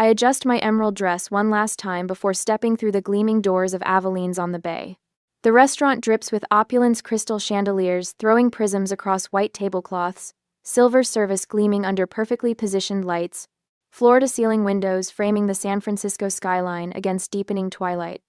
I adjust my emerald dress one last time before stepping through the gleaming doors of Aveline's on the bay. The restaurant drips with opulence crystal chandeliers throwing prisms across white tablecloths, silver service gleaming under perfectly positioned lights, floor-to-ceiling windows framing the San Francisco skyline against deepening twilight.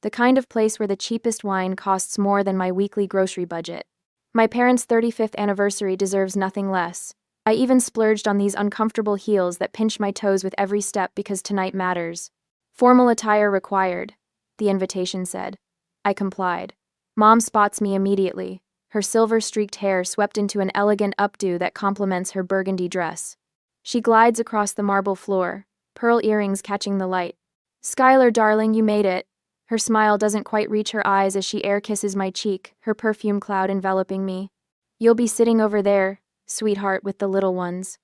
The kind of place where the cheapest wine costs more than my weekly grocery budget. My parents' 35th anniversary deserves nothing less. I even splurged on these uncomfortable heels that pinch my toes with every step because tonight matters. Formal attire required, the invitation said. I complied. Mom spots me immediately, her silver-streaked hair swept into an elegant updo that complements her burgundy dress. She glides across the marble floor, pearl earrings catching the light. "Skylar, darling, you made it." Her smile doesn't quite reach her eyes as she air kisses my cheek, her perfume cloud enveloping me. "You'll be sitting over there, sweetheart, with the little ones."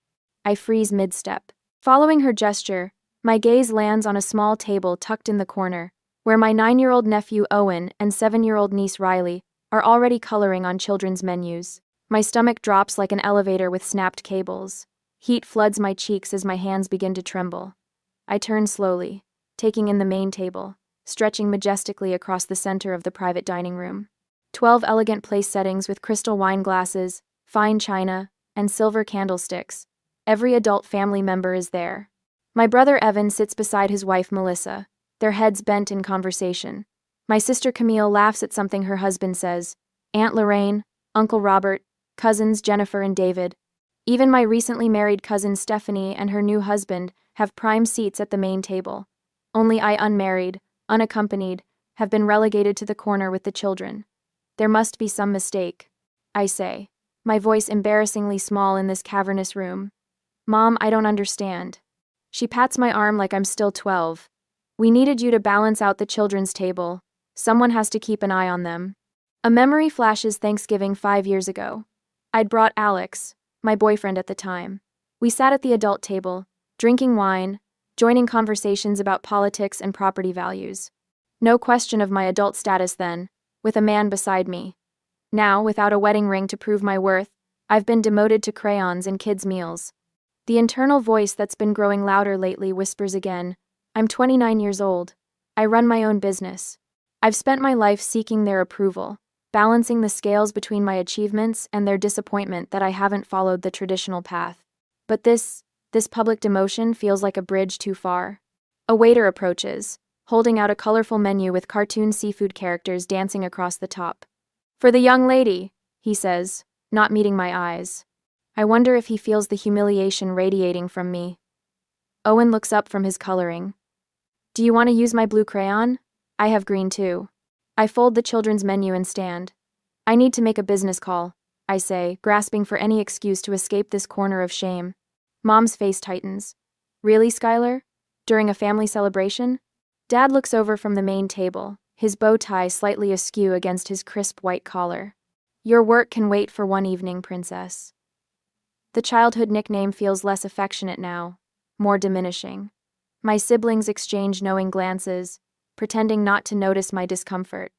I freeze mid-step. Following her gesture, my gaze lands on a small table tucked in the corner, where my 9-year-old nephew Owen and 7-year-old niece Riley are already coloring on children's menus. My stomach drops like an elevator with snapped cables. Heat floods my cheeks as my hands begin to tremble. I turn slowly, taking in the main table, stretching majestically across the center of the private dining room. 12 elegant place settings with crystal wine glasses, fine china, and silver candlesticks. Every adult family member is there. My brother Evan sits beside his wife Melissa, their heads bent in conversation. My sister Camille laughs at something her husband says. Aunt Lorraine, Uncle Robert, cousins Jennifer and David. Even my recently married cousin Stephanie and her new husband have prime seats at the main table. Only I, unmarried, unaccompanied, have been relegated to the corner with the children. There must be some mistake, I say, my voice embarrassingly small in this cavernous room. Mom, I don't understand. She pats my arm like I'm still 12. We needed you to balance out the children's table. Someone has to keep an eye on them. A memory flashes Thanksgiving 5 years ago. I'd brought Alex, my boyfriend at the time. We sat at the adult table, drinking wine, joining conversations about politics and property values. No question of my adult status then, with a man beside me. Now, without a wedding ring to prove my worth, I've been demoted to crayons and kids' meals. The internal voice that's been growing louder lately whispers again, I'm 29 years old. I run my own business. I've spent my life seeking their approval, balancing the scales between my achievements and their disappointment that I haven't followed the traditional path. But this public demotion feels like a bridge too far. A waiter approaches, holding out a colorful menu with cartoon seafood characters dancing across the top. "For the young lady," he says, not meeting my eyes. I wonder if he feels the humiliation radiating from me. Owen looks up from his coloring. "Do you want to use my blue crayon? I have green too." I fold the children's menu and stand. "I need to make a business call," I say, grasping for any excuse to escape this corner of shame. Mom's face tightens. "Really, Skylar? During a family celebration?" Dad looks over from the main table, his bow tie slightly askew against his crisp white collar. "Your work can wait for one evening, princess." The childhood nickname feels less affectionate now, more diminishing. My siblings exchange knowing glances, pretending not to notice my discomfort.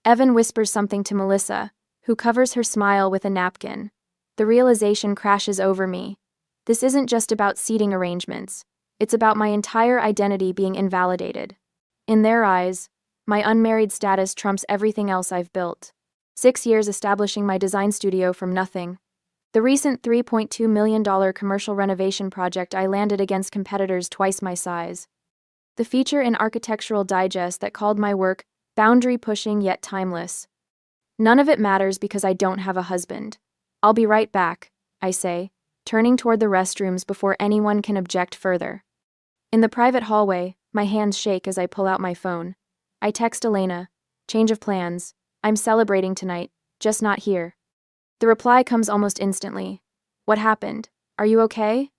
Evan whispers something to Melissa, who covers her smile with a napkin. The realization crashes over me. This isn't just about seating arrangements. It's about my entire identity being invalidated. In their eyes, my unmarried status trumps everything else I've built. 6 years establishing my design studio from nothing. The recent $3.2 million commercial renovation project I landed against competitors twice my size. The feature in Architectural Digest that called my work boundary-pushing yet timeless. None of it matters because I don't have a husband. "I'll be right back," I say, turning toward the restrooms before anyone can object further. In the private hallway, my hands shake as I pull out my phone. I text Elena, "Change of plans. I'm celebrating tonight, just not here." The reply comes almost instantly. "What happened? Are you okay?"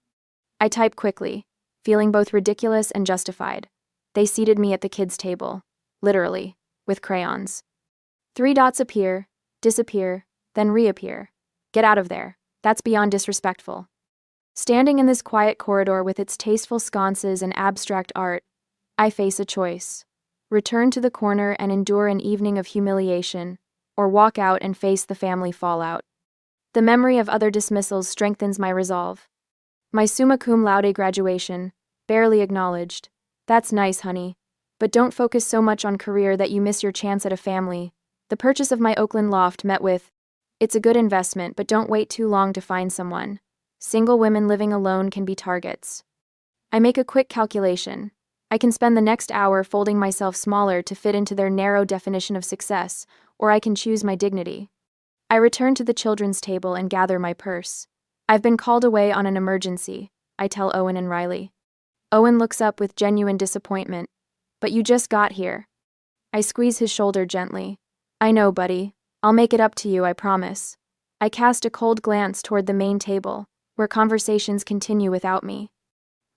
I type quickly, feeling both ridiculous and justified. They seated me at the kids' table, literally, with crayons. 3 dots appear, disappear, then reappear. Get out of there. That's beyond disrespectful. Standing in this quiet corridor with its tasteful sconces and abstract art, I face a choice. Return to the corner and endure an evening of humiliation, or walk out and face the family fallout. The memory of other dismissals strengthens my resolve. My summa cum laude graduation, barely acknowledged. That's nice, honey. But don't focus so much on career that you miss your chance at a family. The purchase of my Oakland loft met with, it's a good investment, but don't wait too long to find someone. Single women living alone can be targets. I make a quick calculation. I can spend the next hour folding myself smaller to fit into their narrow definition of success, or I can choose my dignity. I return to the children's table and gather my purse. I've been called away on an emergency, I tell Owen and Riley. Owen looks up with genuine disappointment. But you just got here. I squeeze his shoulder gently. I know, buddy. I'll make it up to you, I promise. I cast a cold glance toward the main table, where conversations continue without me.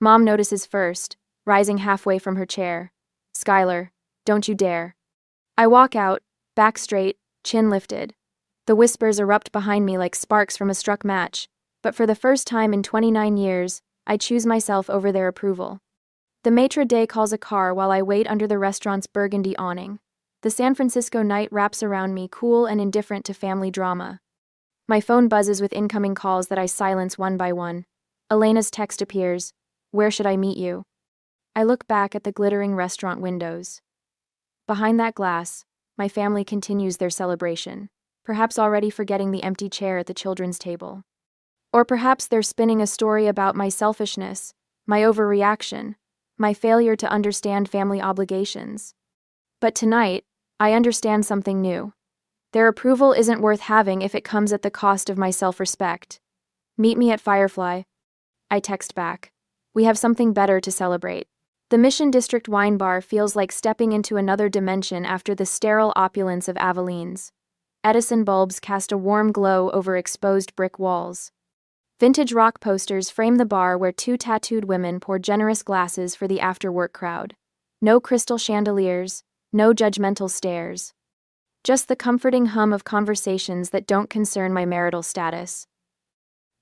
Mom notices first, rising halfway from her chair. Skylar, don't you dare. I walk out, back straight, chin lifted. The whispers erupt behind me like sparks from a struck match, but for the first time in 29 years, I choose myself over their approval. The maitre d' calls a car while I wait under the restaurant's burgundy awning. The San Francisco night wraps around me, cool and indifferent to family drama. My phone buzzes with incoming calls that I silence one by one. Elena's text appears. Where should I meet you? I look back at the glittering restaurant windows. Behind that glass, my family continues their celebration, perhaps already forgetting the empty chair at the children's table. Or perhaps they're spinning a story about my selfishness, my overreaction, my failure to understand family obligations. But tonight, I understand something new. Their approval isn't worth having if it comes at the cost of my self-respect. Meet me at Firefly. I text back. We have something better to celebrate. The Mission District wine bar feels like stepping into another dimension after the sterile opulence of Avelines. Edison bulbs cast a warm glow over exposed brick walls. Vintage rock posters frame the bar where two tattooed women pour generous glasses for the after-work crowd. No crystal chandeliers, no judgmental stares. Just the comforting hum of conversations that don't concern my marital status.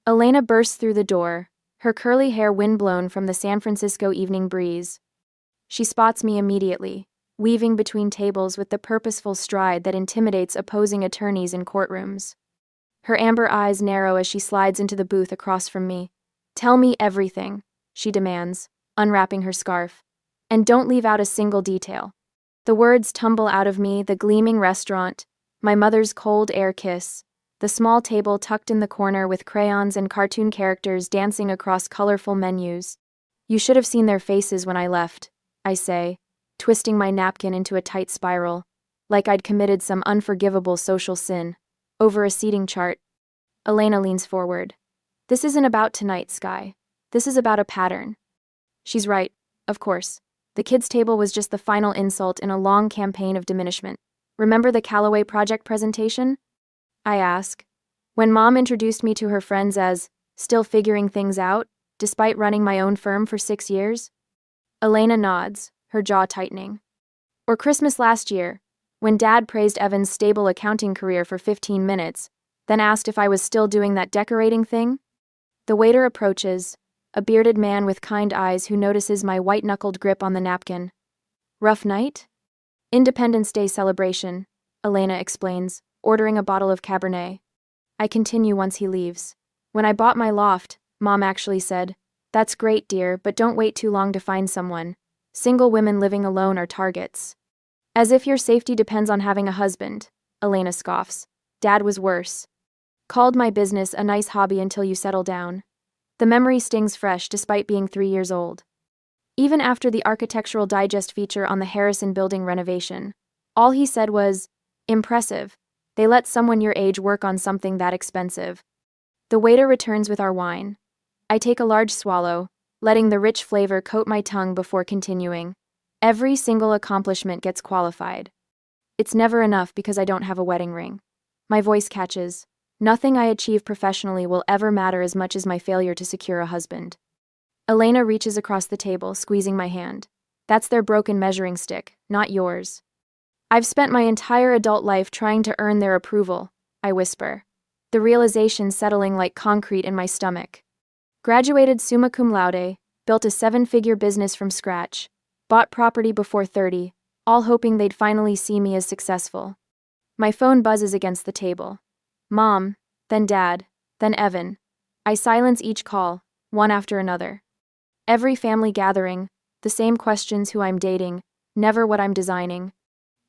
Elena bursts through the door, her curly hair windblown from the San Francisco evening breeze. She spots me immediately, weaving between tables with the purposeful stride that intimidates opposing attorneys in courtrooms. Her amber eyes narrow as she slides into the booth across from me. Tell me everything, she demands, unwrapping her scarf. And don't leave out a single detail. The words tumble out of me, the gleaming restaurant, my mother's cold air kiss, the small table tucked in the corner with crayons and cartoon characters dancing across colorful menus. You should have seen their faces when I left, I say, twisting my napkin into a tight spiral, like I'd committed some unforgivable social sin. Over a seating chart. Elena leans forward. This isn't about tonight, Sky. This is about a pattern. She's right, of course. The kids' table was just the final insult in a long campaign of diminishment. Remember the Callaway project presentation? I ask. When Mom introduced me to her friends as still figuring things out, despite running my own firm for 6 years? Elena nods, her jaw tightening. Or Christmas last year, when Dad praised Evan's stable accounting career for 15 minutes, then asked if I was still doing that decorating thing? The waiter approaches, a bearded man with kind eyes who notices my white-knuckled grip on the napkin. Rough night? Independence Day celebration, Elena explains, ordering a bottle of Cabernet. I continue once he leaves. When I bought my loft, Mom actually said, That's great, dear, but don't wait too long to find someone. Single women living alone are targets. As if your safety depends on having a husband, Elena scoffs. Dad was worse. Called my business a nice hobby until you settle down. The memory stings fresh despite being 3 years old. Even after the Architectural Digest feature on the Harrison Building renovation, all he said was, impressive. They let someone your age work on something that expensive. The waiter returns with our wine. I take a large swallow, letting the rich flavor coat my tongue before continuing. Every single accomplishment gets qualified. It's never enough because I don't have a wedding ring. My voice catches. Nothing I achieve professionally will ever matter as much as my failure to secure a husband. Elena reaches across the table, squeezing my hand. That's their broken measuring stick, not yours. I've spent my entire adult life trying to earn their approval, I whisper, the realization settling like concrete in my stomach. Graduated summa cum laude, built a 7-figure business from scratch, bought property before 30, all hoping they'd finally see me as successful. My phone buzzes against the table. Mom, then Dad, then Evan. I silence each call, one after another. Every family gathering, the same questions: who I'm dating, never what I'm designing.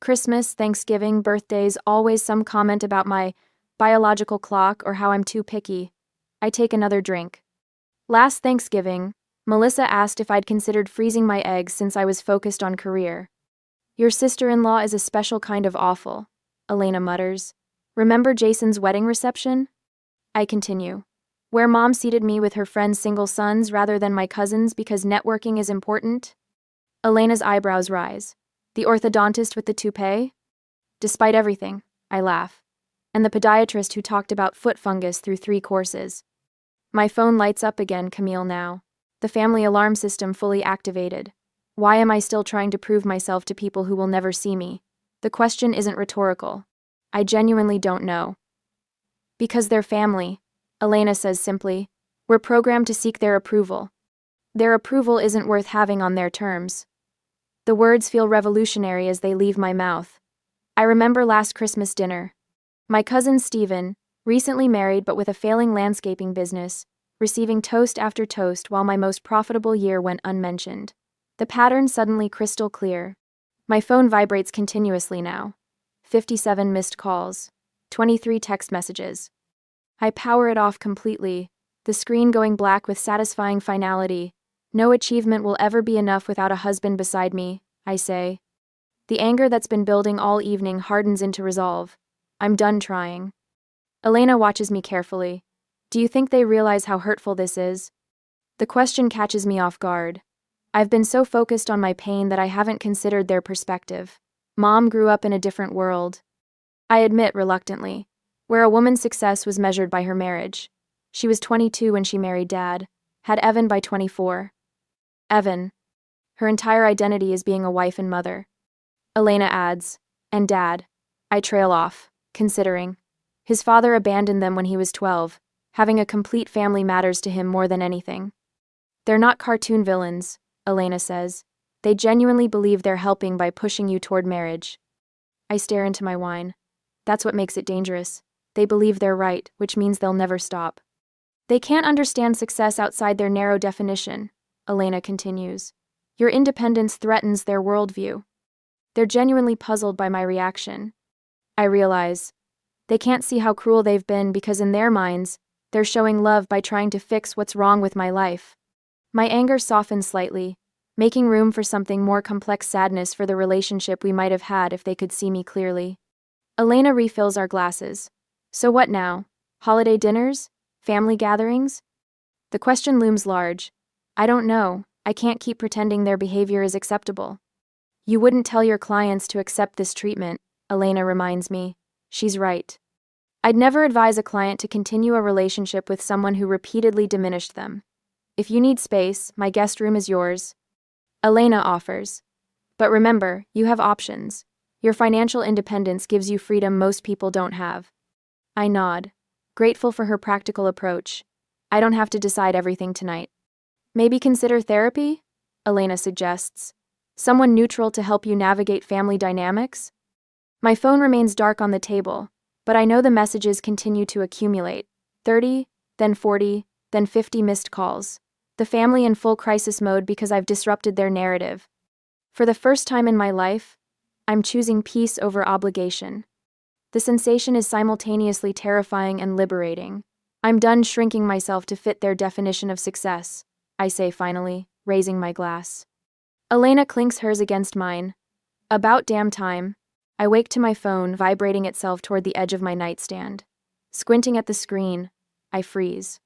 Christmas, Thanksgiving, birthdays, always some comment about my biological clock or how I'm too picky. I take another drink. Last Thanksgiving, Melissa asked if I'd considered freezing my eggs since I was focused on career. Your sister-in-law is a special kind of awful, Elena mutters. Remember Jason's wedding reception? I continue. Where mom seated me with her friend's single sons rather than my cousins because networking is important? Elena's eyebrows rise. The orthodontist with the toupee? Despite everything, I laugh. And the podiatrist who talked about foot fungus through 3 courses. My phone lights up again, Camille now. The family alarm system fully activated. Why am I still trying to prove myself to people who will never see me? The question isn't rhetorical. I genuinely don't know. Because they're family, Elena says simply. We're programmed to seek their approval. Their approval isn't worth having on their terms. The words feel revolutionary as they leave my mouth. I remember last Christmas dinner. My cousin Stephen, recently married but with a failing landscaping business, receiving toast after toast while my most profitable year went unmentioned. The pattern suddenly crystal clear. My phone vibrates continuously now. 57 missed calls. 23 text messages. I power it off completely, the screen going black with satisfying finality. No achievement will ever be enough without a husband beside me, I say. The anger that's been building all evening hardens into resolve. I'm done trying. Elena watches me carefully. Do you think they realize how hurtful this is? The question catches me off guard. I've been so focused on my pain that I haven't considered their perspective. Mom grew up in a different world. I admit reluctantly, where a woman's success was measured by her marriage. She was 22 when she married Dad, had Evan by 24. Evan. Her entire identity is being a wife and mother. Elena adds, and Dad. I trail off, considering. His father abandoned them when he was 12. Having a complete family matters to him more than anything. They're not cartoon villains, Elena says. They genuinely believe they're helping by pushing you toward marriage. I stare into my wine. That's what makes it dangerous. They believe they're right, which means they'll never stop. They can't understand success outside their narrow definition, Elena continues. Your independence threatens their worldview. They're genuinely puzzled by my reaction. I realize. They can't see how cruel they've been because in their minds, they're showing love by trying to fix what's wrong with my life. My anger softens slightly, making room for something more complex: sadness for the relationship we might have had if they could see me clearly. Elena refills our glasses. So what now? Holiday dinners? Family gatherings? The question looms large. I don't know. I can't keep pretending their behavior is acceptable. You wouldn't tell your clients to accept this treatment, Elena reminds me. She's right. I'd never advise a client to continue a relationship with someone who repeatedly diminished them. If you need space, my guest room is yours. Elena offers. But remember, you have options. Your financial independence gives you freedom most people don't have. I nod, grateful for her practical approach. I don't have to decide everything tonight. Maybe consider therapy? Elena suggests. Someone neutral to help you navigate family dynamics? My phone remains dark on the table, but I know the messages continue to accumulate. 30, then 40, then 50 missed calls. The family in full crisis mode because I've disrupted their narrative. For the first time in my life, I'm choosing peace over obligation. The sensation is simultaneously terrifying and liberating. I'm done shrinking myself to fit their definition of success, I say finally, raising my glass. Elena clinks hers against mine. About damn time. I wake to my phone vibrating itself toward the edge of my nightstand. Squinting at the screen, I freeze.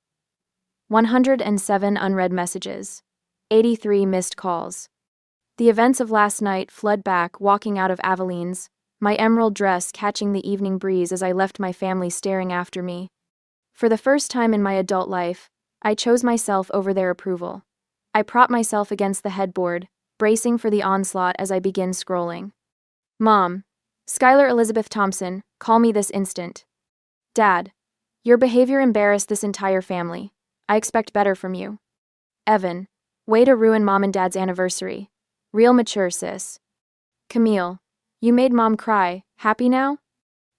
107 unread messages. 83 missed calls. The events of last night flood back, walking out of Aveline's, my emerald dress catching the evening breeze as I left my family staring after me. For the first time in my adult life, I chose myself over their approval. I prop myself against the headboard, bracing for the onslaught as I begin scrolling. Mom. Skylar Elizabeth Thompson, call me this instant. Dad. Your behavior embarrassed this entire family. I expect better from you. Evan. Way to ruin Mom and Dad's anniversary. Real mature, sis. Camille. You made Mom cry. Happy now?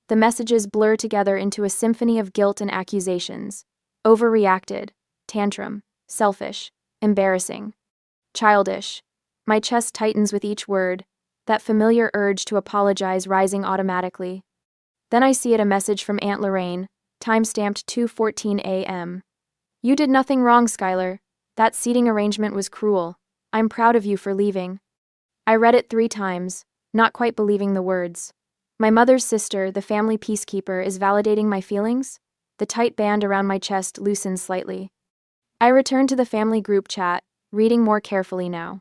The messages blur together into a symphony of guilt and accusations. Overreacted. Tantrum. Selfish. Embarrassing. Childish. My chest tightens with each word, that familiar urge to apologize rising automatically. Then I see a message from Aunt Lorraine, time-stamped 2:14 a.m. You did nothing wrong, Skylar. That seating arrangement was cruel. I'm proud of you for leaving. I read it 3 times, not quite believing the words. My mother's sister, the family peacekeeper, is validating my feelings? The tight band around my chest loosens slightly. I return to the family group chat, reading more carefully now.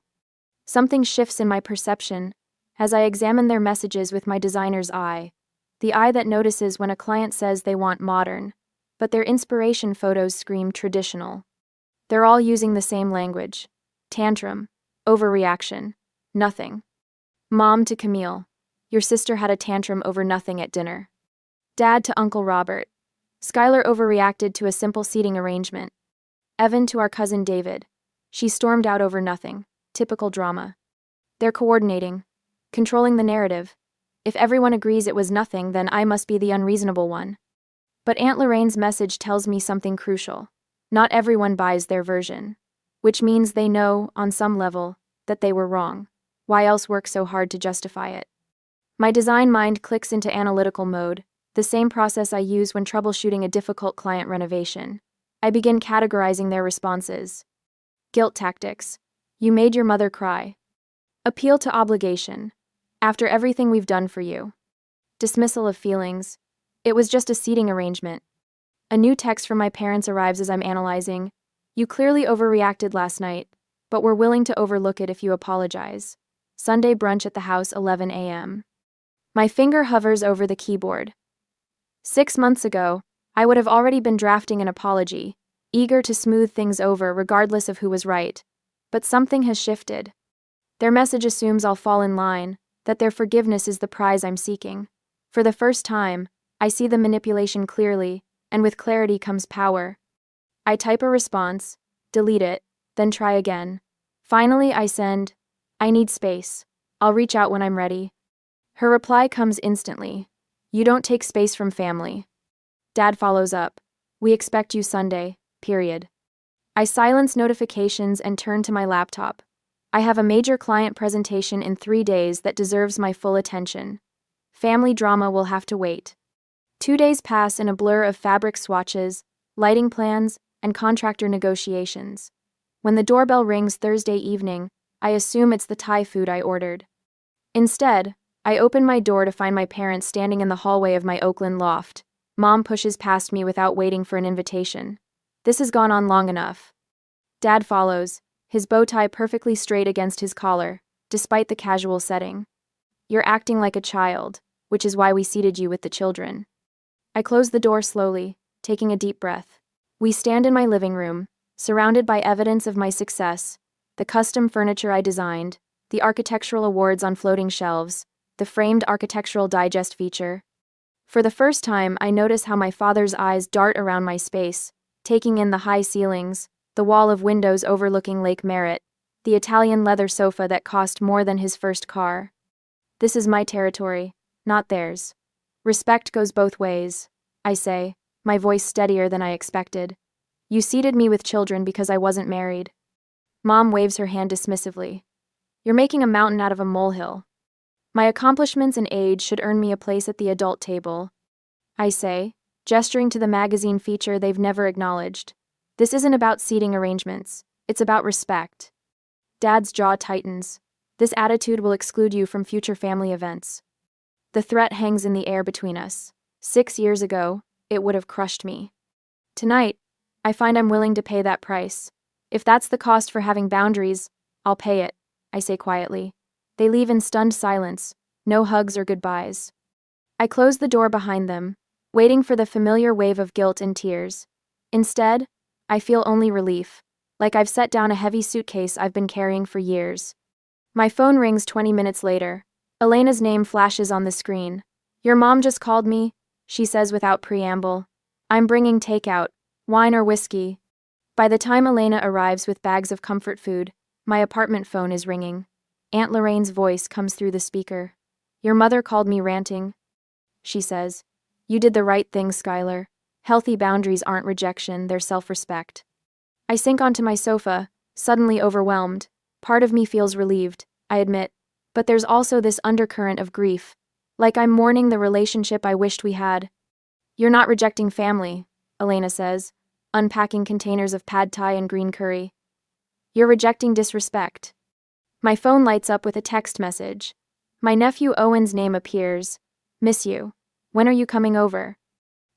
Something shifts in my perception as I examine their messages with my designer's eye, the eye that notices when a client says they want modern, but their inspiration photos scream traditional. They're all using the same language. Tantrum, overreaction, nothing. Mom to Camille. Your sister had a tantrum over nothing at dinner. Dad to Uncle Robert. Skylar overreacted to a simple seating arrangement. Evan to our cousin David. She stormed out over nothing. Typical drama. They're coordinating, controlling the narrative. If everyone agrees it was nothing, then I must be the unreasonable one. But Aunt Lorraine's message tells me something crucial. Not everyone buys their version. Which means they know, on some level, that they were wrong. Why else work so hard to justify it? My design mind clicks into analytical mode, the same process I use when troubleshooting a difficult client renovation. I begin categorizing their responses. Guilt tactics. You made your mother cry. Appeal to obligation. After everything we've done for you. Dismissal of feelings. It was just a seating arrangement. A new text from my parents arrives as I'm analyzing. You clearly overreacted last night, but we're willing to overlook it if you apologize. Sunday brunch at the house, 11 a.m. My finger hovers over the keyboard. 6 months ago, I would have already been drafting an apology, eager to smooth things over regardless of who was right. But something has shifted. Their message assumes I'll fall in line, that their forgiveness is the prize I'm seeking. For the first time, I see the manipulation clearly, and with clarity comes power. I type a response, delete it, then try again. Finally, I send, I need space. I'll reach out when I'm ready. Her reply comes instantly. You don't take space from family. Dad follows up. We expect you Sunday, period. I silence notifications and turn to my laptop. I have a major client presentation in 3 days that deserves my full attention. Family drama will have to wait. 2 days pass in a blur of fabric swatches, lighting plans, and contractor negotiations. When the doorbell rings Thursday evening, I assume it's the Thai food I ordered. Instead, I open my door to find my parents standing in the hallway of my Oakland loft. Mom pushes past me without waiting for an invitation. This has gone on long enough. Dad follows, his bow tie perfectly straight against his collar, despite the casual setting. You're acting like a child, which is why we seated you with the children. I close the door slowly, taking a deep breath. We stand in my living room, surrounded by evidence of my success, the custom furniture I designed, the architectural awards on floating shelves, the framed architectural digest feature. For the first time, I notice how my father's eyes dart around my space, taking in the high ceilings, the wall of windows overlooking Lake Merritt, the Italian leather sofa that cost more than his first car. This is my territory, not theirs. Respect goes both ways, I say, my voice steadier than I expected. You seated me with children because I wasn't married. Mom waves her hand dismissively. You're making a mountain out of a molehill. My accomplishments and age should earn me a place at the adult table, I say, gesturing to the magazine feature they've never acknowledged. This isn't about seating arrangements, it's about respect. Dad's jaw tightens. This attitude will exclude you from future family events. The threat hangs in the air between us. 6 years ago, it would have crushed me. Tonight, I find I'm willing to pay that price. If that's the cost for having boundaries, I'll pay it, I say quietly. They leave in stunned silence, no hugs or goodbyes. I close the door behind them, waiting for the familiar wave of guilt and tears. Instead, I feel only relief, like I've set down a heavy suitcase I've been carrying for years. My phone rings 20 minutes later. Elena's name flashes on the screen. Your mom just called me, she says without preamble. I'm bringing takeout, wine or whiskey. By the time Elena arrives with bags of comfort food, my apartment phone is ringing. Aunt Lorraine's voice comes through the speaker. Your mother called me ranting, she says. You did the right thing, Skylar. Healthy boundaries aren't rejection, they're self-respect. I sink onto my sofa, suddenly overwhelmed. Part of me feels relieved, I admit, but there's also this undercurrent of grief, like I'm mourning the relationship I wished we had. You're not rejecting family, Elena says, unpacking containers of pad thai and green curry. You're rejecting disrespect. My phone lights up with a text message. My nephew Owen's name appears. Miss you. When are you coming over?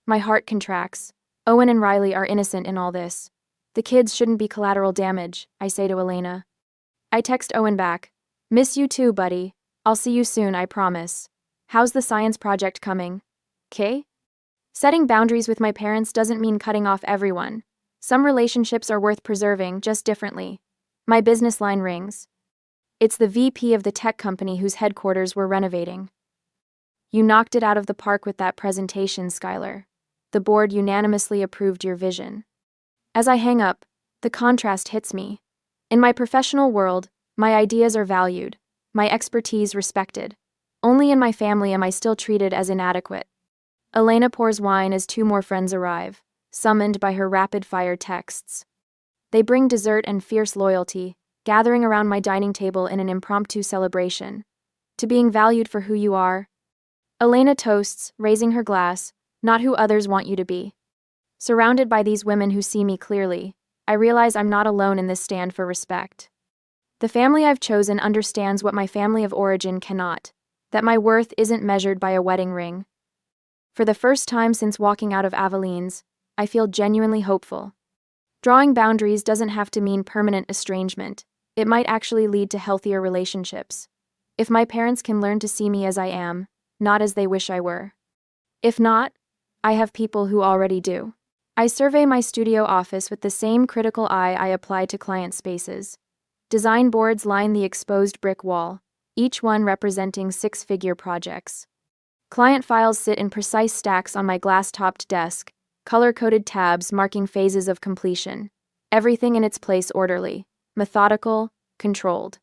My heart contracts. Owen and Riley are innocent in all this. The kids shouldn't be collateral damage, I say to Elena. I text Owen back. Miss you too, buddy. I'll see you soon, I promise. How's the science project coming? 'Kay? Setting boundaries with my parents doesn't mean cutting off everyone. Some relationships are worth preserving, just differently. My business line rings. It's the VP of the tech company whose headquarters we're renovating. You knocked it out of the park with that presentation, Skylar. The board unanimously approved your vision. As I hang up, the contrast hits me. In my professional world, my ideas are valued, my expertise respected. Only in my family am I still treated as inadequate. Elena pours wine as two more friends arrive, summoned by her rapid-fire texts. They bring dessert and fierce loyalty, gathering around my dining table in an impromptu celebration. To being valued for who you are. Elena toasts, raising her glass, not who others want you to be. Surrounded by these women who see me clearly, I realize I'm not alone in this stand for respect. The family I've chosen understands what my family of origin cannot, that my worth isn't measured by a wedding ring. For the first time since walking out of Aveline's, I feel genuinely hopeful. Drawing boundaries doesn't have to mean permanent estrangement. It might actually lead to healthier relationships. If my parents can learn to see me as I am, not as they wish I were. If not, I have people who already do. I survey my studio office with the same critical eye I apply to client spaces. Design boards line the exposed brick wall, each one representing six-figure projects. Client files sit in precise stacks on my glass-topped desk, color-coded tabs marking phases of completion. Everything in its place orderly, methodical, controlled.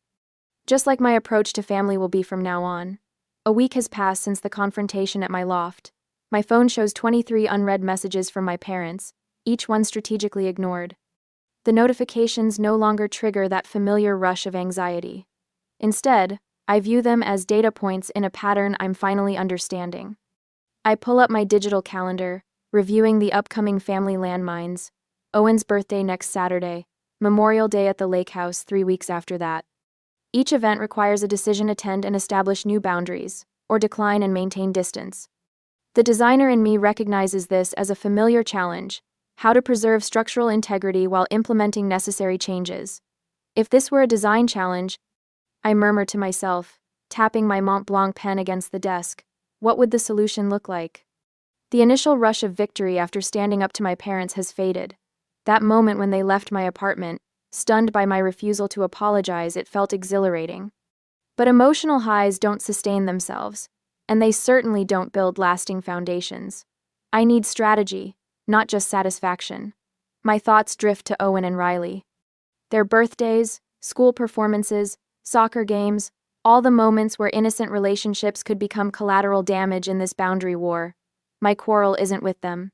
Just like my approach to family will be from now on. A week has passed since the confrontation at my loft. My phone shows 23 unread messages from my parents, each one strategically ignored. The notifications no longer trigger that familiar rush of anxiety. Instead, I view them as data points in a pattern I'm finally understanding. I pull up my digital calendar, reviewing the upcoming family landmines. Owen's birthday next Saturday, Memorial Day at the lake house 3 weeks after that. Each event requires a decision to attend and establish new boundaries, or decline and maintain distance. The designer in me recognizes this as a familiar challenge, how to preserve structural integrity while implementing necessary changes. If this were a design challenge, I murmur to myself, tapping my Mont Blanc pen against the desk, what would the solution look like? The initial rush of victory after standing up to my parents has faded. That moment when they left my apartment, stunned by my refusal to apologize, it felt exhilarating. But emotional highs don't sustain themselves, and they certainly don't build lasting foundations. I need strategy, not just satisfaction. My thoughts drift to Owen and Riley. Their birthdays, school performances, soccer games, all the moments where innocent relationships could become collateral damage in this boundary war. My quarrel isn't with them.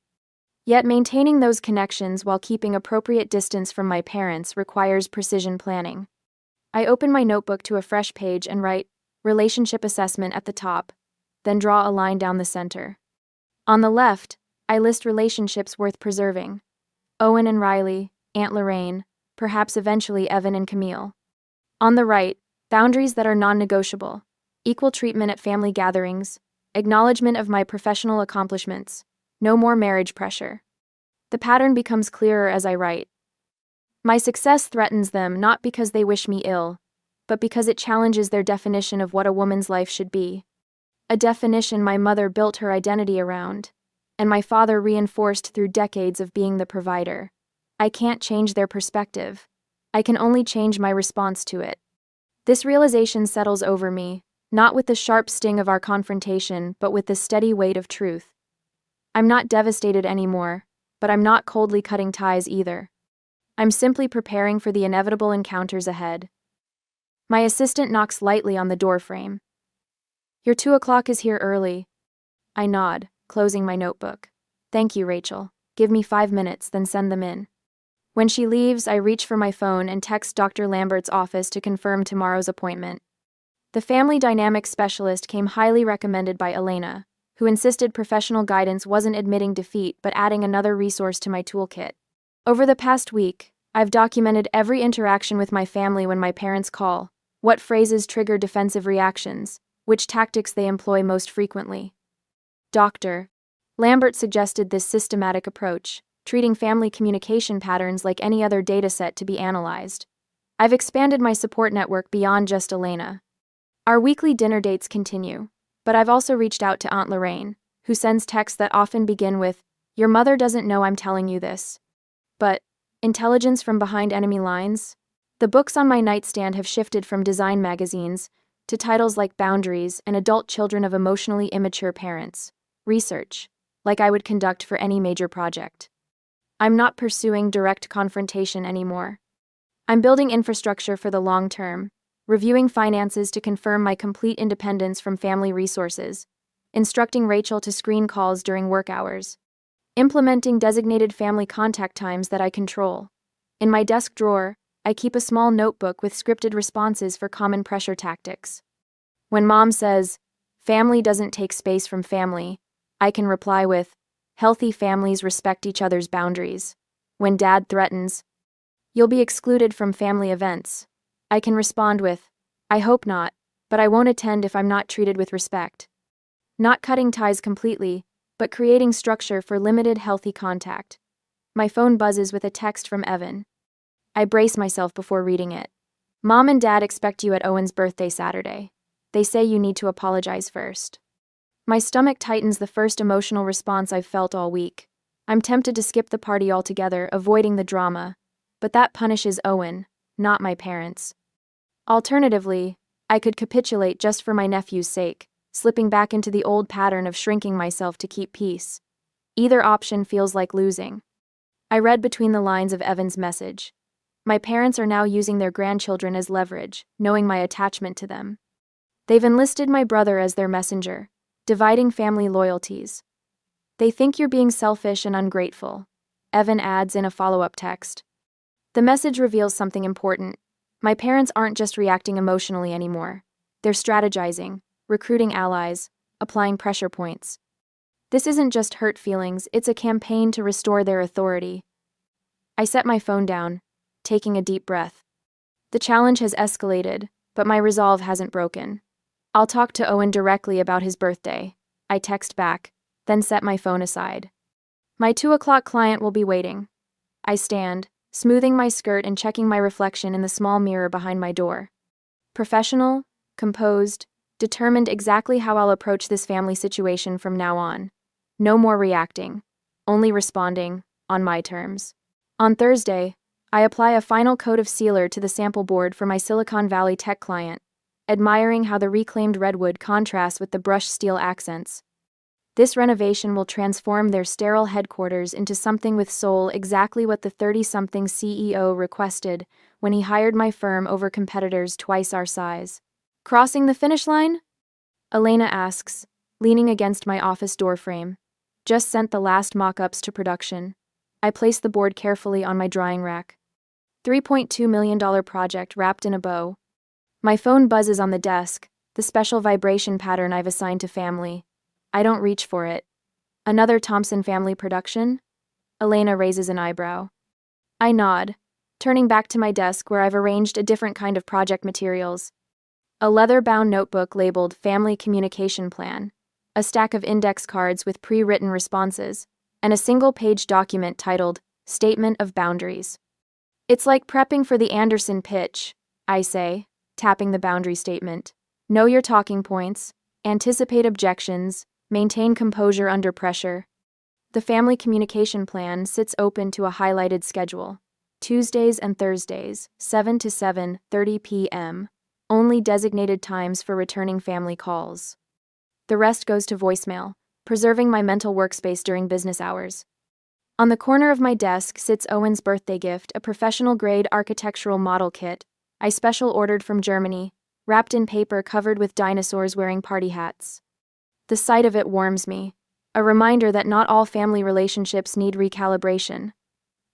Yet maintaining those connections while keeping appropriate distance from my parents requires precision planning. I open my notebook to a fresh page and write, relationship assessment at the top, then draw a line down the center. On the left, I list relationships worth preserving. Owen and Riley, Aunt Lorraine, perhaps eventually Evan and Camille. On the right, boundaries that are non-negotiable, equal treatment at family gatherings, acknowledgement of my professional accomplishments, no more marriage pressure. The pattern becomes clearer as I write. My success threatens them not because they wish me ill, but because it challenges their definition of what a woman's life should be. A definition my mother built her identity around, and my father reinforced through decades of being the provider. I can't change their perspective. I can only change my response to it. This realization settles over me, not with the sharp sting of our confrontation, but with the steady weight of truth. I'm not devastated anymore, but I'm not coldly cutting ties either. I'm simply preparing for the inevitable encounters ahead. My assistant knocks lightly on the doorframe. Your 2 o'clock is here early. I nod, closing my notebook. Thank you, Rachel. Give me 5 minutes, then send them in. When she leaves, I reach for my phone and text Dr. Lambert's office to confirm tomorrow's appointment. The family dynamics specialist came highly recommended by Elena, who insisted professional guidance wasn't admitting defeat but adding another resource to my toolkit. Over the past week, I've documented every interaction with my family when my parents call, what phrases trigger defensive reactions, which tactics they employ most frequently. Dr. Lambert suggested this systematic approach, treating family communication patterns like any other dataset to be analyzed. I've expanded my support network beyond just Elena. Our weekly dinner dates continue, but I've also reached out to Aunt Lorraine, who sends texts that often begin with, "Your mother doesn't know I'm telling you this." But, intelligence from behind enemy lines? The books on my nightstand have shifted from design magazines to titles like Boundaries and Adult Children of Emotionally Immature Parents. Research, like I would conduct for any major project. I'm not pursuing direct confrontation anymore. I'm building infrastructure for the long term, reviewing finances to confirm my complete independence from family resources, instructing Rachel to screen calls during work hours, implementing designated family contact times that I control. In my desk drawer, I keep a small notebook with scripted responses for common pressure tactics. When Mom says, "Family doesn't take space from family," I can reply with, "Healthy families respect each other's boundaries." When Dad threatens, "You'll be excluded from family events," I can respond with, "I hope not, but I won't attend if I'm not treated with respect." Not cutting ties completely, but creating structure for limited healthy contact. My phone buzzes with a text from Evan. I brace myself before reading it. "Mom and Dad expect you at Owen's birthday Saturday. They say you need to apologize first." My stomach tightens, the first emotional response I've felt all week. I'm tempted to skip the party altogether, avoiding the drama, but that punishes Owen, not my parents. Alternatively, I could capitulate just for my nephew's sake, slipping back into the old pattern of shrinking myself to keep peace. Either option feels like losing. I read between the lines of Evan's message. My parents are now using their grandchildren as leverage, knowing my attachment to them. They've enlisted my brother as their messenger, dividing family loyalties. "They think you're being selfish and ungrateful," Evan adds in a follow-up text. The message reveals something important. My parents aren't just reacting emotionally anymore. They're strategizing, recruiting allies, applying pressure points. This isn't just hurt feelings, it's a campaign to restore their authority. I set my phone down, taking a deep breath. The challenge has escalated, but my resolve hasn't broken. I'll talk to Owen directly about his birthday, I text back, then set my phone aside. My 2 o'clock client will be waiting. I stand, smoothing my skirt and checking my reflection in the small mirror behind my door. Professional, composed, determined exactly how I'll approach this family situation from now on. No more reacting, only responding, on my terms. On Thursday, I apply a final coat of sealer to the sample board for my Silicon Valley tech client, admiring how the reclaimed redwood contrasts with the brushed steel accents. This renovation will transform their sterile headquarters into something with soul, exactly what the 30-something CEO requested when he hired my firm over competitors twice our size. Crossing the finish line? Elena asks, leaning against my office doorframe. Just sent the last mock-ups to production. I place the board carefully on my drying rack. $3.2 million project wrapped in a bow. My phone buzzes on the desk, the special vibration pattern I've assigned to family. I don't reach for it. Another Thompson family production? Elena raises an eyebrow. I nod, turning back to my desk where I've arranged a different kind of project materials. A leather-bound notebook labeled Family Communication Plan, a stack of index cards with pre-written responses, and a single-page document titled Statement of Boundaries. It's like prepping for the Anderson pitch, I say, tapping the boundary statement. Know your talking points, anticipate objections, maintain composure under pressure. The family communication plan sits open to a highlighted schedule. Tuesdays and Thursdays, 7 to 7:30 p.m., only designated times for returning family calls. The rest goes to voicemail, preserving my mental workspace during business hours. On the corner of my desk sits Owen's birthday gift, a professional-grade architectural model kit I special ordered from Germany, wrapped in paper covered with dinosaurs wearing party hats. The sight of it warms me, a reminder that not all family relationships need recalibration.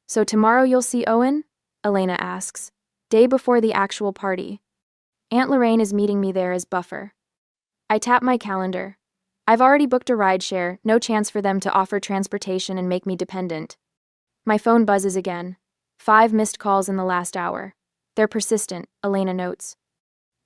So tomorrow you'll see Owen? Elena asks. Day before the actual party. Aunt Lorraine is meeting me there as buffer. I tap my calendar. I've already booked a rideshare, no chance for them to offer transportation and make me dependent. My phone buzzes again. 5 missed calls in the last hour. They're persistent, Elena notes.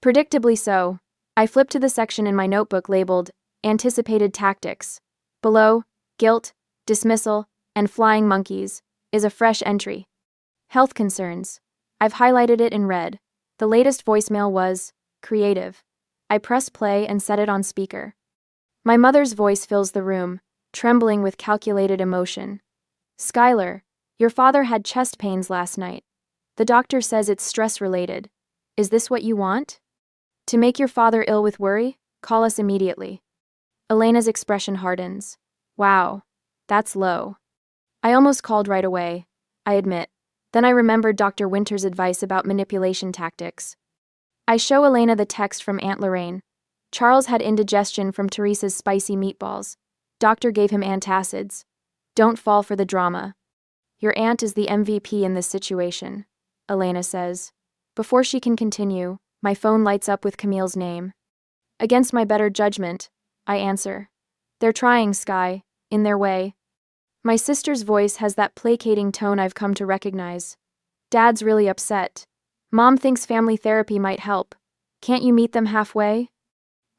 Predictably so. I flip to the section in my notebook labeled Anticipated Tactics. Below, guilt, dismissal, and flying monkeys, is a fresh entry. Health concerns. I've highlighted it in red. The latest voicemail was creative. I press play and set it on speaker. My mother's voice fills the room, trembling with calculated emotion. Skylar, your father had chest pains last night. The doctor says it's stress-related. Is this what you want? To make your father ill with worry? Call us immediately. Elena's expression hardens. Wow, that's low. I almost called right away, I admit. Then I remembered Dr. Winter's advice about manipulation tactics. I show Elena the text from Aunt Lorraine. Charles had indigestion from Teresa's spicy meatballs. Doctor gave him antacids. Don't fall for the drama. Your aunt is the MVP in this situation, Elena says. Before she can continue, my phone lights up with Camille's name. Against my better judgment, I answer. They're trying, Sky, in their way. My sister's voice has that placating tone I've come to recognize. Dad's really upset. Mom thinks family therapy might help. Can't you meet them halfway?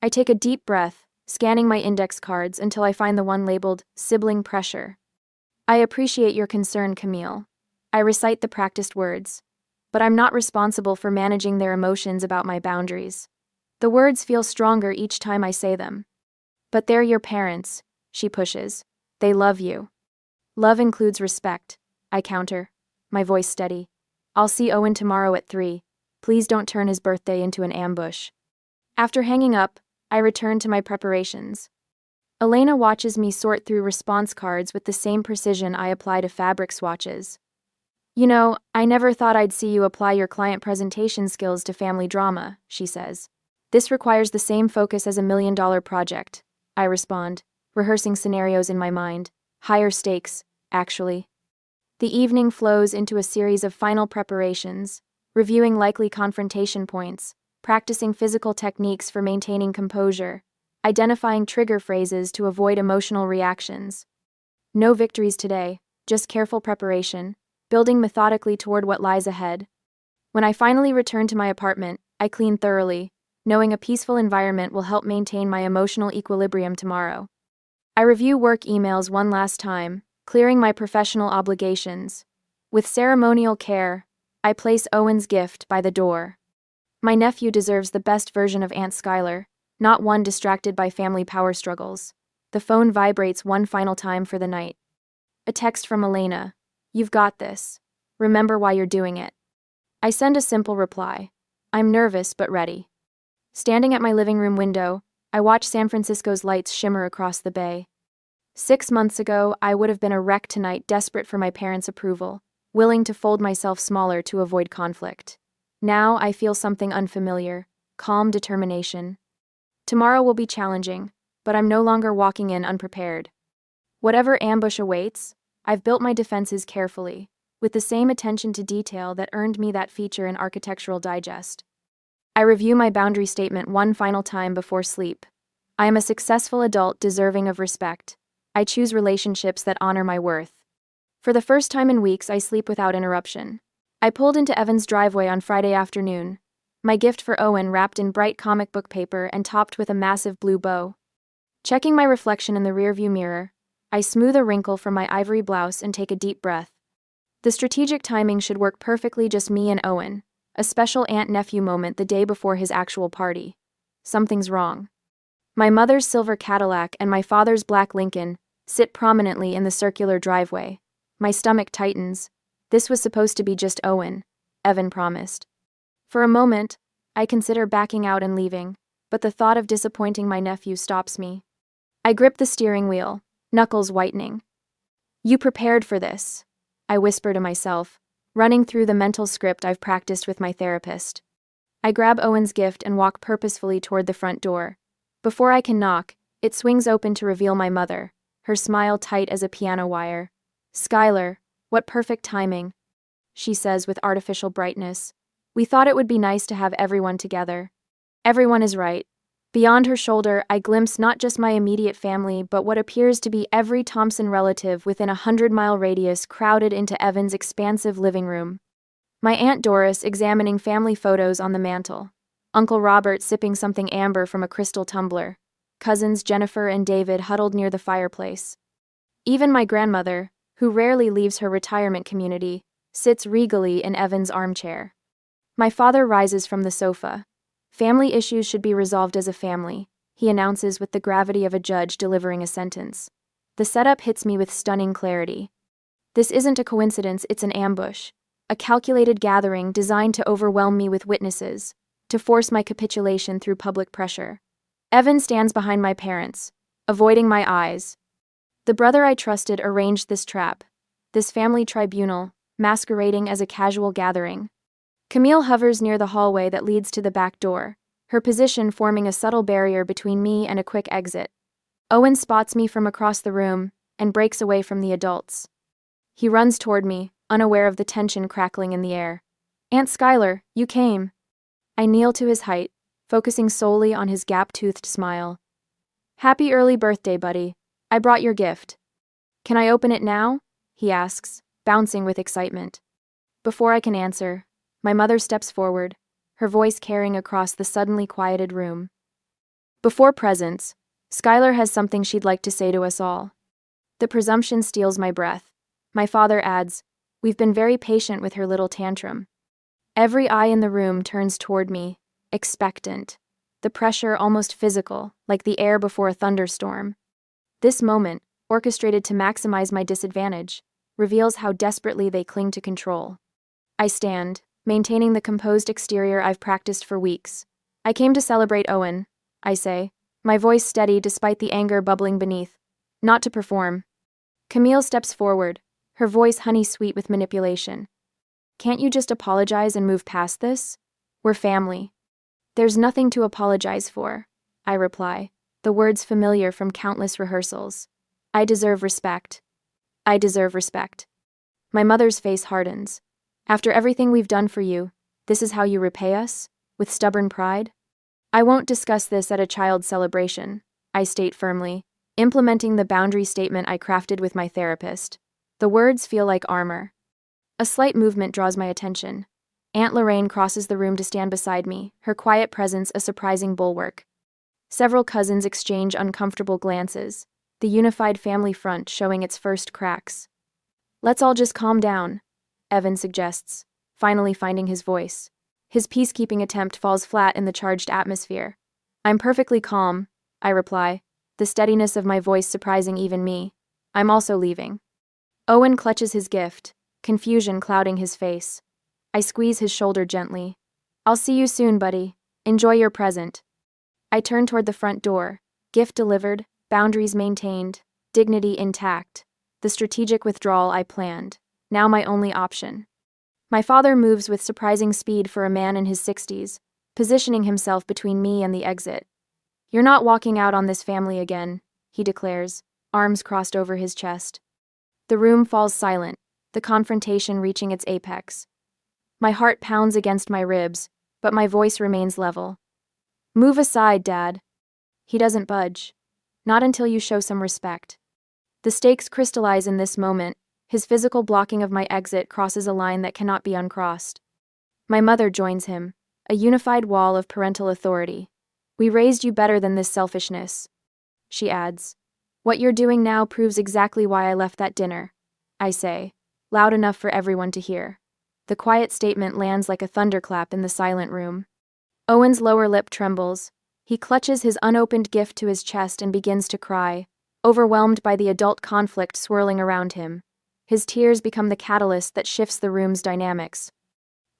I take a deep breath, scanning my index cards until I find the one labeled sibling pressure. I appreciate your concern, Camille. I recite the practiced words. But I'm not responsible for managing their emotions about my boundaries. The words feel stronger each time I say them. But they're your parents, she pushes. They love you. Love includes respect, I counter, my voice steady. I'll see Owen tomorrow at 3. Please don't turn his birthday into an ambush. After hanging up, I return to my preparations. Elena watches me sort through response cards with the same precision I apply to fabric swatches. You know, I never thought I'd see you apply your client presentation skills to family drama, she says. This requires the same focus as a $1 million project, I respond, rehearsing scenarios in my mind. Higher stakes, actually. The evening flows into a series of final preparations, reviewing likely confrontation points, practicing physical techniques for maintaining composure, identifying trigger phrases to avoid emotional reactions. No victories today, just careful preparation, building methodically toward what lies ahead. When I finally return to my apartment, I clean thoroughly, knowing a peaceful environment will help maintain my emotional equilibrium tomorrow. I review work emails one last time, clearing my professional obligations. With ceremonial care, I place Owen's gift by the door. My nephew deserves the best version of Aunt Skylar, not one distracted by family power struggles. The phone vibrates one final time for the night. A text from Elena. You've got this. Remember why you're doing it. I send a simple reply. I'm nervous but ready. Standing at my living room window, I watch San Francisco's lights shimmer across the bay. 6 months ago, I would have been a wreck tonight, desperate for my parents' approval, willing to fold myself smaller to avoid conflict. Now I feel something unfamiliar, calm determination. Tomorrow will be challenging, but I'm no longer walking in unprepared. Whatever ambush awaits, I've built my defenses carefully, with the same attention to detail that earned me that feature in Architectural Digest. I review my boundary statement one final time before sleep. I am a successful adult deserving of respect. I choose relationships that honor my worth. For the first time in weeks, I sleep without interruption. I pulled into Evan's driveway on Friday afternoon, my gift for Owen wrapped in bright comic book paper and topped with a massive blue bow. Checking my reflection in the rearview mirror, I smooth a wrinkle from my ivory blouse and take a deep breath. The strategic timing should work perfectly, just me and Owen, a special aunt-nephew moment the day before his actual party. Something's wrong. My mother's silver Cadillac and my father's black Lincoln sit prominently in the circular driveway. My stomach tightens. This was supposed to be just Owen, Evan promised. For a moment, I consider backing out and leaving, but the thought of disappointing my nephew stops me. I grip the steering wheel, knuckles whitening. You prepared for this, I whisper to myself, running through the mental script I've practiced with my therapist. I grab Owen's gift and walk purposefully toward the front door. Before I can knock, it swings open to reveal my mother, her smile tight as a piano wire. Skylar, What perfect timing, she says with artificial brightness. We thought it would be nice to have everyone together. Everyone is right. Beyond her shoulder, I glimpse not just my immediate family, but what appears to be every Thompson relative within a 100-mile radius crowded into Evan's expansive living room. My Aunt Doris examining family photos on the mantel. Uncle Robert sipping something amber from a crystal tumbler. Cousins Jennifer and David huddled near the fireplace. Even my grandmother, who rarely leaves her retirement community, sits regally in Evan's armchair. My father rises from the sofa. Family issues should be resolved as a family, he announces with the gravity of a judge delivering a sentence. The setup hits me with stunning clarity. This isn't a coincidence, it's an ambush. A calculated gathering designed to overwhelm me with witnesses, to force my capitulation through public pressure. Evan stands behind my parents, avoiding my eyes. The brother I trusted arranged this trap, this family tribunal, masquerading as a casual gathering. Camille hovers near the hallway that leads to the back door, her position forming a subtle barrier between me and a quick exit. Owen spots me from across the room and breaks away from the adults. He runs toward me, unaware of the tension crackling in the air. Aunt Skylar, you came. I kneel to his height, focusing solely on his gap-toothed smile. Happy early birthday, buddy. I brought your gift. Can I open it now? He asks, bouncing with excitement. Before I can answer, my mother steps forward, her voice carrying across the suddenly quieted room. Before presents, Skylar has something she'd like to say to us all. The presumption steals my breath. My father adds, we've been very patient with her little tantrum. Every eye in the room turns toward me, expectant. The pressure almost physical, like the air before a thunderstorm. This moment, orchestrated to maximize my disadvantage, reveals how desperately they cling to control. I stand, maintaining the composed exterior I've practiced for weeks. I came to celebrate Owen, I say, my voice steady despite the anger bubbling beneath. Not to perform. Camille steps forward, her voice honey-sweet with manipulation. Can't you just apologize and move past this? We're family. There's nothing to apologize for, I reply, the words familiar from countless rehearsals. I deserve respect. I deserve respect. My mother's face hardens. After everything we've done for you, this is how you repay us? With stubborn pride? I won't discuss this at a child's celebration, I state firmly, implementing the boundary statement I crafted with my therapist. The words feel like armor. A slight movement draws my attention. Aunt Lorraine crosses the room to stand beside me, her quiet presence a surprising bulwark. Several cousins exchange uncomfortable glances, the unified family front showing its first cracks. Let's all just calm down, Evan suggests, finally finding his voice. His peacekeeping attempt falls flat in the charged atmosphere. I'm perfectly calm, I reply, the steadiness of my voice surprising even me. I'm also leaving. Owen clutches his gift, confusion clouding his face. I squeeze his shoulder gently. I'll see you soon, buddy. Enjoy your present. I turn toward the front door, gift delivered, boundaries maintained, dignity intact, the strategic withdrawal I planned, now my only option. My father moves with surprising speed for a man in his 60s, positioning himself between me and the exit. You're not walking out on this family again, he declares, arms crossed over his chest. The room falls silent, the confrontation reaching its apex. My heart pounds against my ribs, but my voice remains level. Move aside, Dad. He doesn't budge. Not until you show some respect. The stakes crystallize in this moment. His physical blocking of my exit crosses a line that cannot be uncrossed. My mother joins him, a unified wall of parental authority. We raised you better than this selfishness. She adds. What you're doing now proves exactly why I left that dinner, I say, loud enough for everyone to hear. The quiet statement lands like a thunderclap in the silent room. Owen's lower lip trembles. He clutches his unopened gift to his chest and begins to cry, overwhelmed by the adult conflict swirling around him. His tears become the catalyst that shifts the room's dynamics.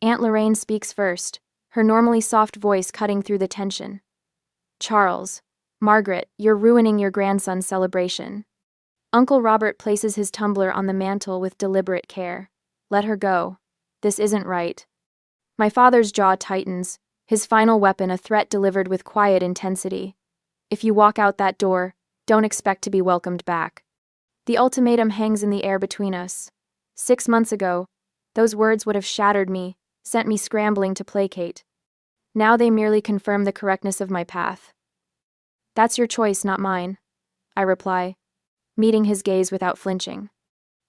Aunt Lorraine speaks first, her normally soft voice cutting through the tension. Charles, Margaret, you're ruining your grandson's celebration. Uncle Robert places his tumbler on the mantel with deliberate care. Let her go. This isn't right. My father's jaw tightens, his final weapon a threat delivered with quiet intensity. If you walk out that door, don't expect to be welcomed back. The ultimatum hangs in the air between us. 6 months ago, those words would have shattered me, sent me scrambling to placate. Now they merely confirm the correctness of my path. That's your choice, not mine, I reply, meeting his gaze without flinching.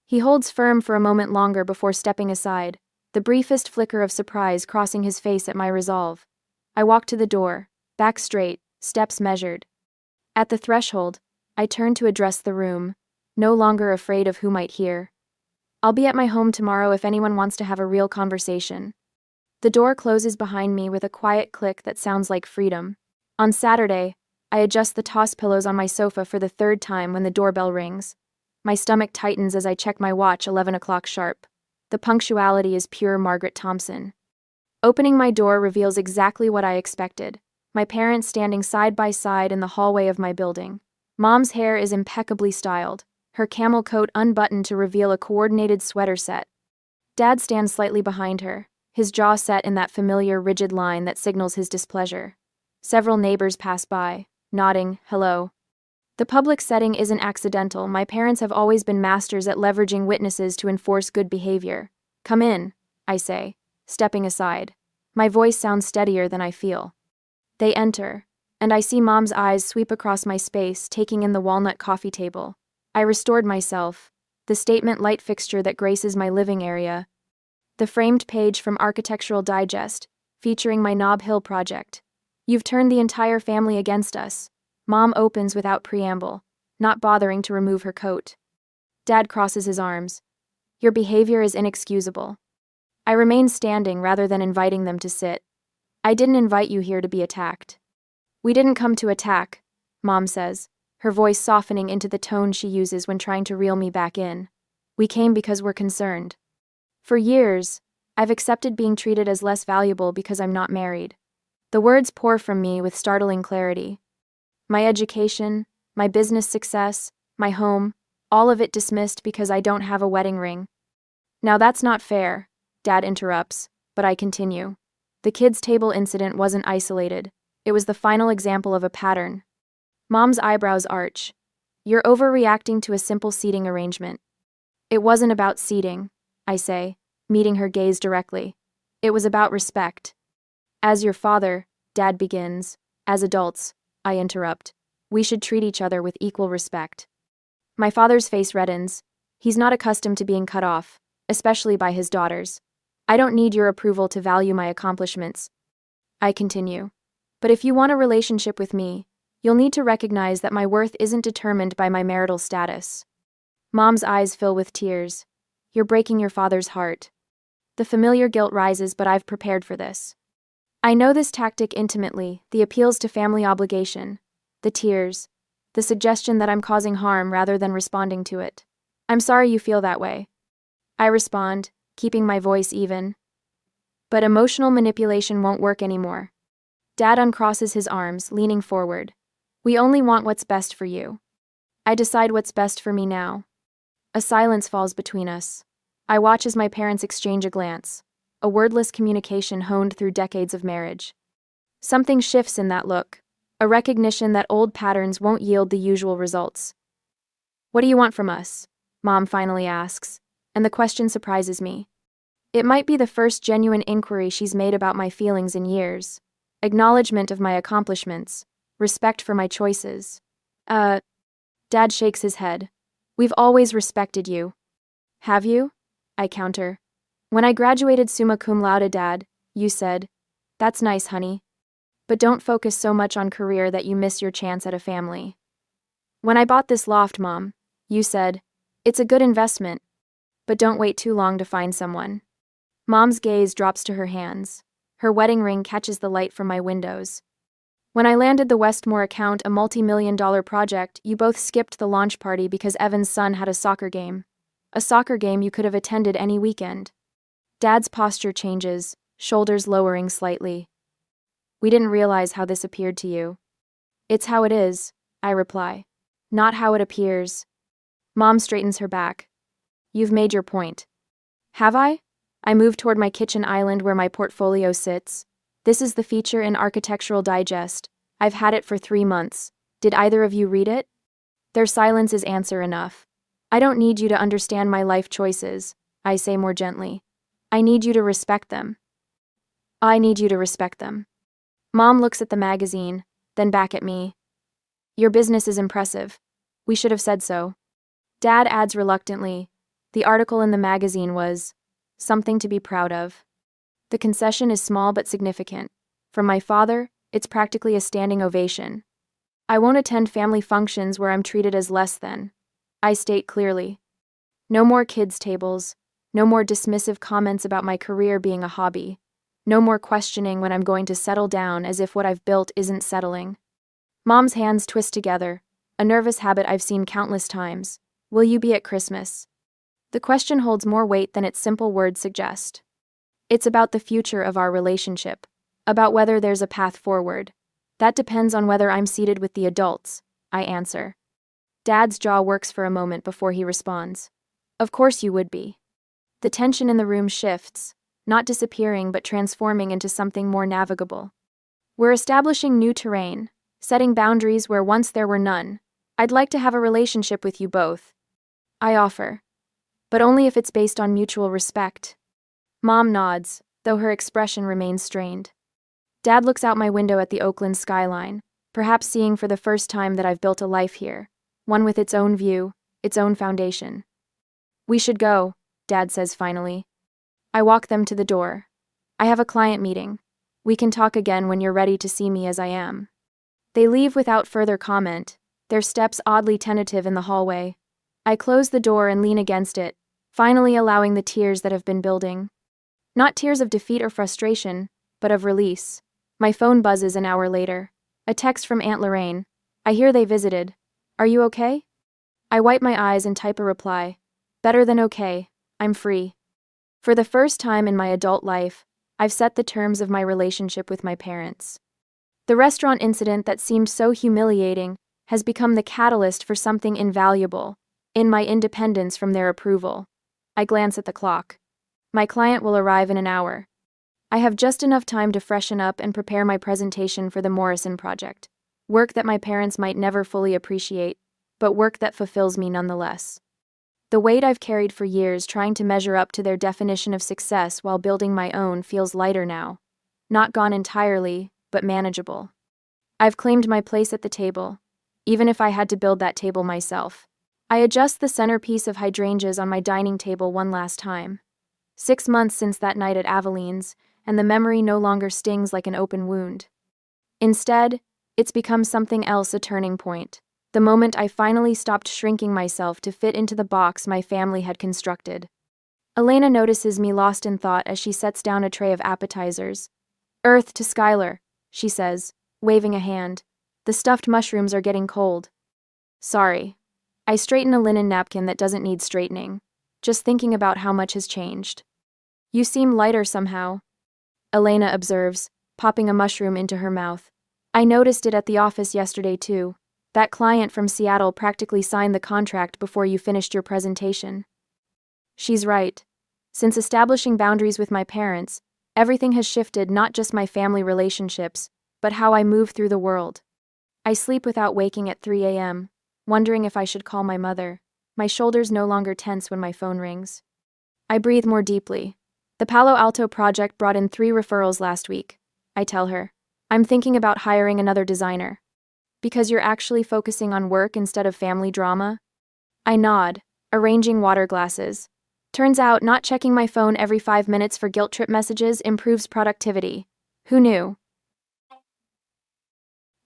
He holds firm for a moment longer before stepping aside, the briefest flicker of surprise crossing his face at my resolve. I walk to the door, back straight, steps measured. At the threshold, I turn to address the room, no longer afraid of who might hear. I'll be at my home tomorrow if anyone wants to have a real conversation. The door closes behind me with a quiet click that sounds like freedom. On Saturday, I adjust the toss pillows on my sofa for the third time when the doorbell rings. My stomach tightens as I check my watch, 11 o'clock sharp. The punctuality is pure Margaret Thompson. Opening my door reveals exactly what I expected. My parents standing side by side in the hallway of my building. Mom's hair is impeccably styled, her camel coat unbuttoned to reveal a coordinated sweater set. Dad stands slightly behind her, his jaw set in that familiar rigid line that signals his displeasure. Several neighbors pass by, nodding, hello. The public setting isn't accidental. My parents have always been masters at leveraging witnesses to enforce good behavior. Come in, I say, stepping aside. My voice sounds steadier than I feel. They enter, and I see Mom's eyes sweep across my space, taking in the walnut coffee table. I restored myself, the statement light fixture that graces my living area. The framed page from Architectural Digest, featuring my Nob Hill project. You've turned the entire family against us. Mom opens without preamble, not bothering to remove her coat. Dad crosses his arms. Your behavior is inexcusable. I remain standing rather than inviting them to sit. I didn't invite you here to be attacked. We didn't come to attack, Mom says, her voice softening into the tone she uses when trying to reel me back in. We came because we're concerned. For years, I've accepted being treated as less valuable because I'm not married. The words pour from me with startling clarity. My education, my business success, my home, all of it dismissed because I don't have a wedding ring. Now that's not fair, Dad interrupts, but I continue. The kids' table incident wasn't isolated. It was the final example of a pattern. Mom's eyebrows arch. You're overreacting to a simple seating arrangement. It wasn't about seating, I say, meeting her gaze directly. It was about respect. As your father, Dad begins. As adults, I interrupt. We should treat each other with equal respect. My father's face reddens. He's not accustomed to being cut off, especially by his daughters. I don't need your approval to value my accomplishments. I continue. But if you want a relationship with me, you'll need to recognize that my worth isn't determined by my marital status. Mom's eyes fill with tears. You're breaking your father's heart. The familiar guilt rises, but I've prepared for this. I know this tactic intimately, the appeals to family obligation, the tears, the suggestion that I'm causing harm rather than responding to it. I'm sorry you feel that way. I respond, keeping my voice even. But emotional manipulation won't work anymore. Dad uncrosses his arms, leaning forward. We only want what's best for you. I decide what's best for me now. A silence falls between us. I watch as my parents exchange a glance, a wordless communication honed through decades of marriage. Something shifts in that look, a recognition that old patterns won't yield the usual results. What do you want from us? Mom finally asks, and the question surprises me. It might be the first genuine inquiry she's made about my feelings in years. Acknowledgement of my accomplishments, respect for my choices. Dad shakes his head. We've always respected you. Have you? I counter. When I graduated summa cum laude, Dad, you said, that's nice, honey. But don't focus so much on career that you miss your chance at a family. When I bought this loft, Mom, you said, it's a good investment, but don't wait too long to find someone. Mom's gaze drops to her hands. Her wedding ring catches the light from my windows. When I landed the Westmore account, a multi-million-dollar project, you both skipped the launch party because Evan's son had a soccer game. A soccer game you could have attended any weekend. Dad's posture changes, shoulders lowering slightly. We didn't realize how this appeared to you. It's how it is, I reply. Not how it appears. Mom straightens her back. You've made your point. Have I? I move toward my kitchen island where my portfolio sits. This is the feature in Architectural Digest. I've had it for 3 months. Did either of you read it? Their silence is answer enough. I don't need you to understand my life choices. I say more gently. I need you to respect them. I need you to respect them. Mom looks at the magazine, then back at me. Your business is impressive. We should have said so. Dad adds reluctantly. The article in the magazine was something to be proud of. The concession is small but significant. From my father, it's practically a standing ovation. I won't attend family functions where I'm treated as less than. I state clearly. No more kids' tables. No more dismissive comments about my career being a hobby. No more questioning when I'm going to settle down as if what I've built isn't settling. Mom's hands twist together, a nervous habit I've seen countless times. Will you be at Christmas? The question holds more weight than its simple words suggest. It's about the future of our relationship, about whether there's a path forward. That depends on whether I'm seated with the adults, I answer. Dad's jaw works for a moment before he responds. Of course you would be. The tension in the room shifts, not disappearing but transforming into something more navigable. We're establishing new terrain, setting boundaries where once there were none. I'd like to have a relationship with you both. I offer. But only if it's based on mutual respect. Mom nods, though her expression remains strained. Dad looks out my window at the Oakland skyline, perhaps seeing for the first time that I've built a life here, one with its own view, its own foundation. We should go, Dad says finally. I walk them to the door. I have a client meeting. We can talk again when you're ready to see me as I am. They leave without further comment, their steps oddly tentative in the hallway. I close the door and lean against it, finally allowing the tears that have been building. Not tears of defeat or frustration, but of release. My phone buzzes an hour later. A text from Aunt Lorraine. I hear they visited. Are you okay? I wipe my eyes and type a reply. Better than okay. I'm free. For the first time in my adult life, I've set the terms of my relationship with my parents. The restaurant incident that seemed so humiliating has become the catalyst for something invaluable, in my independence from their approval. I glance at the clock. My client will arrive in an hour. I have just enough time to freshen up and prepare my presentation for the Morrison project. Work that my parents might never fully appreciate, but work that fulfills me nonetheless. The weight I've carried for years trying to measure up to their definition of success while building my own feels lighter now. Not gone entirely, but manageable. I've claimed my place at the table, even if I had to build that table myself. I adjust the centerpiece of hydrangeas on my dining table one last time. 6 months since that night at Aveline's, and the memory no longer stings like an open wound. Instead, it's become something else, a turning point. The moment I finally stopped shrinking myself to fit into the box my family had constructed. Elena notices me lost in thought as she sets down a tray of appetizers. Earth to Skylar, she says, waving a hand. The stuffed mushrooms are getting cold. Sorry. I straighten a linen napkin that doesn't need straightening, just thinking about how much has changed. You seem lighter somehow, Elena observes, popping a mushroom into her mouth. I noticed it at the office yesterday too. That client from Seattle practically signed the contract before you finished your presentation. She's right. Since establishing boundaries with my parents, everything has shifted, not just my family relationships, but how I move through the world. I sleep without waking at 3 a.m., wondering if I should call my mother. My shoulders no longer tense when my phone rings. I breathe more deeply. The Palo Alto project brought in 3 referrals last week. I tell her. I'm thinking about hiring another designer. Because you're actually focusing on work instead of family drama? I nod, arranging water glasses. Turns out not checking my phone every 5 minutes for guilt trip messages improves productivity. Who knew?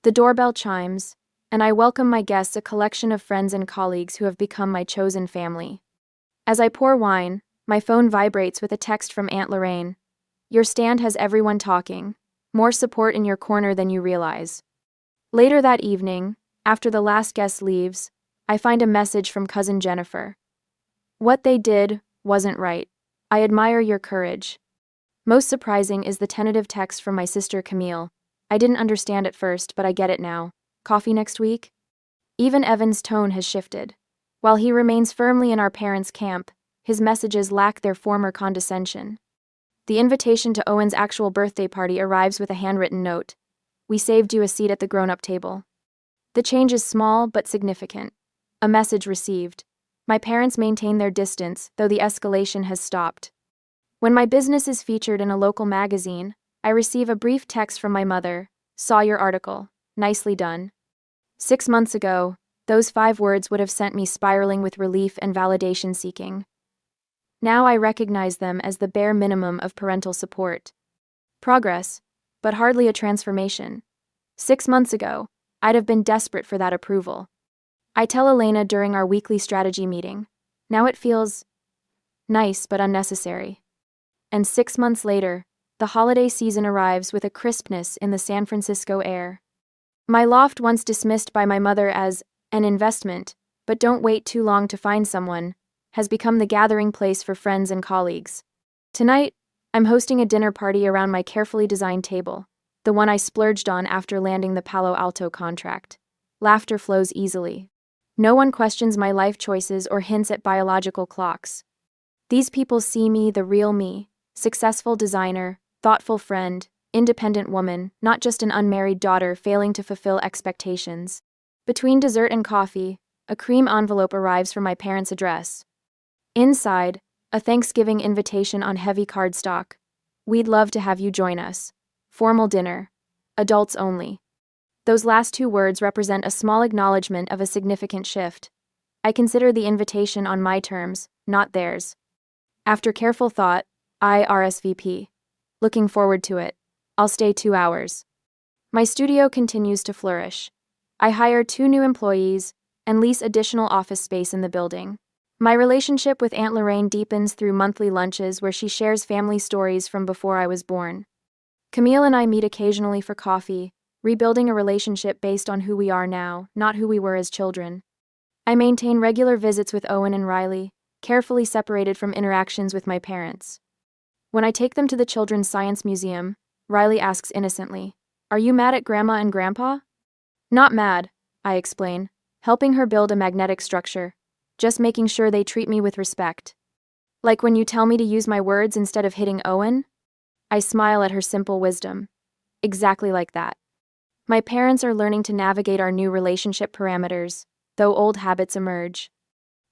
The doorbell chimes, and I welcome my guests, a collection of friends and colleagues who have become my chosen family. As I pour wine, my phone vibrates with a text from Aunt Lorraine. Your stand has everyone talking. More support in your corner than you realize. Later that evening, after the last guest leaves, I find a message from cousin Jennifer. What they did wasn't right. I admire your courage. Most surprising is the tentative text from my sister Camille. I didn't understand at first, but I get it now. Coffee next week? Even Evan's tone has shifted. While he remains firmly in our parents' camp, his messages lack their former condescension. The invitation to Owen's actual birthday party arrives with a handwritten note. We saved you a seat at the grown-up table. The change is small but significant. A message received. My parents maintain their distance, though the escalation has stopped. When my business is featured in a local magazine, I receive a brief text from my mother: "Saw your article. Nicely done." 6 months ago, those 5 words would have sent me spiraling with relief and validation seeking. Now I recognize them as the bare minimum of parental support. Progress, but hardly a transformation. 6 months ago, I'd have been desperate for that approval. I tell Elena during our weekly strategy meeting. Now it feels nice but unnecessary. And 6 months later, the holiday season arrives with a crispness in the San Francisco air. My loft, once dismissed by my mother as an investment, but don't wait too long to find someone, has become the gathering place for friends and colleagues. Tonight, I'm hosting a dinner party around my carefully designed table, the one I splurged on after landing the Palo Alto contract. Laughter flows easily. No one questions my life choices or hints at biological clocks. These people see me, the real me, successful designer, thoughtful friend, independent woman, not just an unmarried daughter failing to fulfill expectations. Between dessert and coffee, a cream envelope arrives from my parents' address. Inside, a Thanksgiving invitation on heavy cardstock. "We'd love to have you join us. Formal dinner. Adults only." Those last 2 words represent a small acknowledgement of a significant shift. I consider the invitation on my terms, not theirs. After careful thought, I RSVP. Looking forward to it. I'll stay 2 hours. My studio continues to flourish. I hire 2 new employees and lease additional office space in the building. My relationship with Aunt Lorraine deepens through monthly lunches where she shares family stories from before I was born. Camille and I meet occasionally for coffee, rebuilding a relationship based on who we are now, not who we were as children. I maintain regular visits with Owen and Riley, carefully separated from interactions with my parents. When I take them to the Children's Science Museum, Riley asks innocently, "Are you mad at Grandma and Grandpa?" "Not mad," I explain, helping her build a magnetic structure, just making sure they treat me with respect. "Like when you tell me to use my words instead of hitting Owen?" I smile at her simple wisdom. Exactly like that. My parents are learning to navigate our new relationship parameters, though old habits emerge.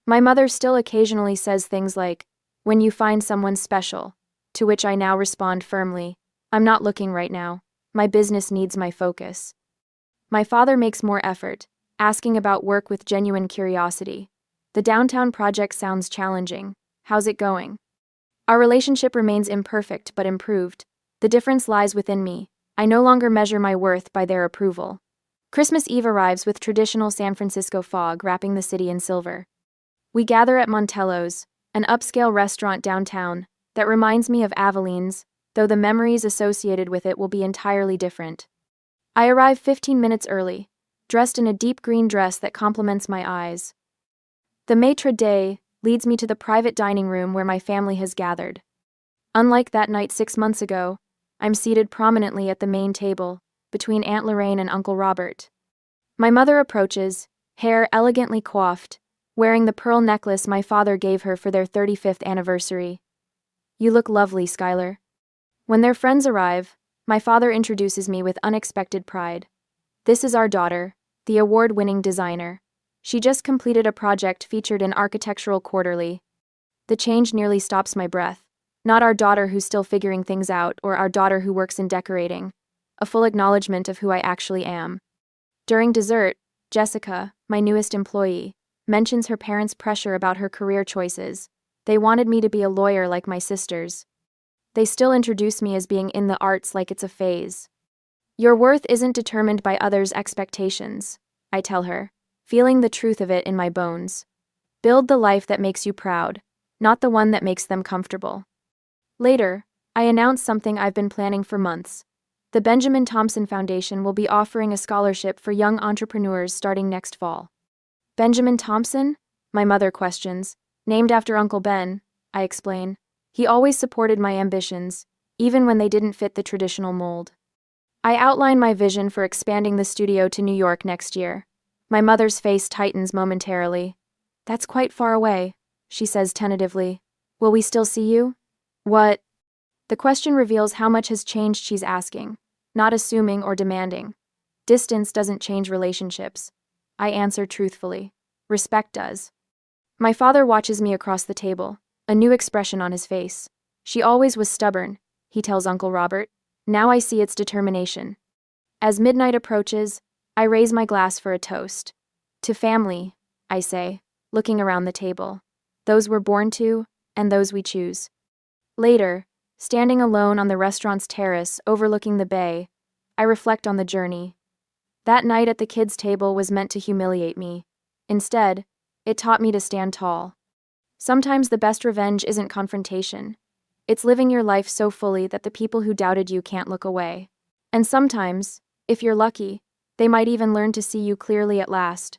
My mother still occasionally says things like, "When you find someone special," to which I now respond firmly, "I'm not looking right now. My business needs my focus." My father makes more effort, asking about work with genuine curiosity. "The downtown project sounds challenging. How's it going?" Our relationship remains imperfect but improved. The difference lies within me. I no longer measure my worth by their approval. Christmas Eve arrives with traditional San Francisco fog wrapping the city in silver. We gather at Montello's, an upscale restaurant downtown that reminds me of Avelines, though the memories associated with it will be entirely different. I arrive 15 minutes early, dressed in a deep green dress that complements my eyes. The maitre d' leads me to the private dining room where my family has gathered. Unlike that night 6 months ago, I'm seated prominently at the main table, between Aunt Lorraine and Uncle Robert. My mother approaches, hair elegantly coiffed, wearing the pearl necklace my father gave her for their 35th anniversary. "You look lovely, Skylar." When their friends arrive, my father introduces me with unexpected pride. "This is our daughter, the award-winning designer. She just completed a project featured in Architectural Quarterly." The change nearly stops my breath. Not our daughter who's still figuring things out, or our daughter who works in decorating. A full acknowledgement of who I actually am. During dessert, Jessica, my newest employee, mentions her parents' pressure about her career choices. They wanted me to be a lawyer like my sisters. They still introduce me as being in the arts like it's a phase. "Your worth isn't determined by others' expectations," I tell her, feeling the truth of it in my bones. "Build the life that makes you proud, not the one that makes them comfortable." Later, I announce something I've been planning for months. The Benjamin Thompson Foundation will be offering a scholarship for young entrepreneurs starting next fall. "Benjamin Thompson?" my mother questions. "Named after Uncle Ben," I explain. "He always supported my ambitions, even when they didn't fit the traditional mold." I outline my vision for expanding the studio to New York next year. My mother's face tightens momentarily. "That's quite far away," she says tentatively. "Will we still see you?" "What?" The question reveals how much has changed she's asking, not assuming or demanding. Distance doesn't change relationships. I answer truthfully. Respect does. My father watches me across the table, a new expression on his face. She always was stubborn, he tells Uncle Robert. Now I see its determination. As midnight approaches, I raise my glass for a toast. To family, I say, looking around the table. Those we're born to, and those we choose. Later, standing alone on the restaurant's terrace overlooking the bay, I reflect on the journey. That night at the kids' table was meant to humiliate me. Instead, it taught me to stand tall. Sometimes the best revenge isn't confrontation. It's living your life so fully that the people who doubted you can't look away. And sometimes, if you're lucky, they might even learn to see you clearly at last.